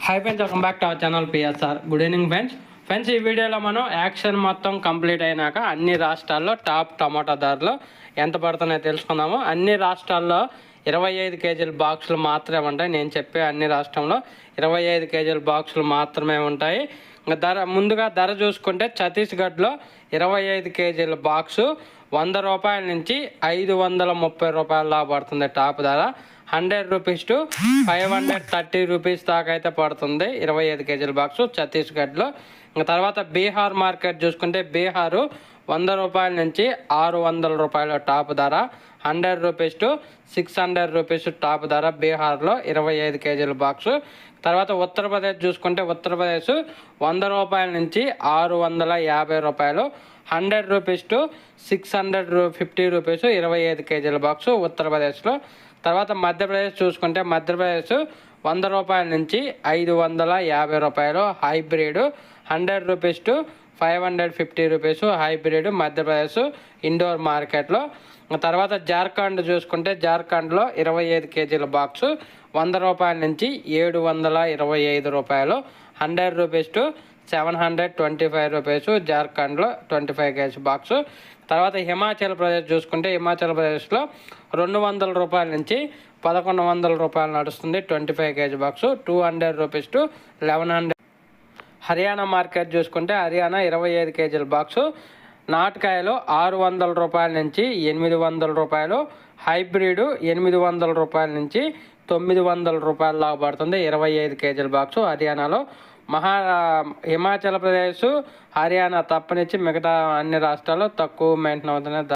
Hi friends, welcome back to our channel PSR. Good evening friends. ఈ వీడియోలో మనం action మొత్తం కంప్లీట్ అయినాక అన్ని రాష్ట్రాల్లో టాప్ టమాటా ధరలు ఎంత పడుతున్నాయో తెలుసుకుందాము. అన్ని రాష్ట్రాల్లో 25 కేజీల బాక్సులు మాత్రమే ఉంటాయి. నేను చెప్పే అన్ని రాష్ట్రంలో 25 కేజీల బాక్సులు మాత్రమే ఉంటాయి. ముందుగా ధర చూసుకుంటే ఛత్తీస్గఢ్లో 25 కేజీల బాక్సు 100 రూపాయల నుంచి 530 రూపాయల దాకా పడుతుంది. టాప్ ధర 100 రూపీస్ టు 530 రూపీస్ దాకా అయితే పడుతుంది 25 కేజీల బాక్సు ఛత్తీస్గఢ్లో. ఇంకా తర్వాత బీహార్ మార్కెట్ చూసుకుంటే బీహారు 100 రూపాయల నుంచి 600 రూపాయల టాప్ ధర, 100 రూపీస్ టు 600 రూపీస్ టాప్ ధర బీహార్లో 25 కేజీల బాక్సు. తర్వాత ఉత్తరప్రదేశ్ చూసుకుంటే ఉత్తరప్రదేశ్ 100 రూపాయల నుంచి 650 రూపాయలు, 100 రూపీస్ టు 650 రూపీస్ 25 కేజీల బాక్సు ఉత్తరప్రదేశ్లో. తర్వాత మధ్యప్రదేశ్ చూసుకుంటే మధ్యప్రదేశ్ 100 రూపాయల నుంచి 550 రూపాయలు hybrid, 100 rupees to 550 rupees hybrid Madhya Pradesh Indore మార్కెట్లో. తర్వాత జార్ఖండ్ చూసుకుంటే జార్ఖండ్లో 25 కేజీల బాక్సు 100 రూపాయల నుంచి 725 రూపాయలు, 100 రూపీస్ టు 725 రూపీస్ జార్ఖండ్లో 25 కేజీ బాక్సు. తర్వాత హిమాచల్ ప్రదేశ్ చూసుకుంటే హిమాచల్ ప్రదేశ్లో 200 రూపాయల నుంచి 1100 రూపాయలు నడుస్తుంది 25 KG box, 200 rupees to 1100. Haryana market చూసుకుంటే హర్యానా 25 కేజీల బాక్సు నాటకాయలు 600 రూపాయల నుంచి 800 రూపాయలు, హైబ్రిడ్ 800 రూపాయల నుంచి 900 రూపాయల దాకా పడుతుంది 25 కేజీల బాక్సు హర్యానాలో. హిమాచల్ ప్రదేశ్, హర్యానా తప్పనిచ్చి మిగతా అన్ని రాష్ట్రాలు తక్కువ మెయింటైన్ అవుతున్నాయి.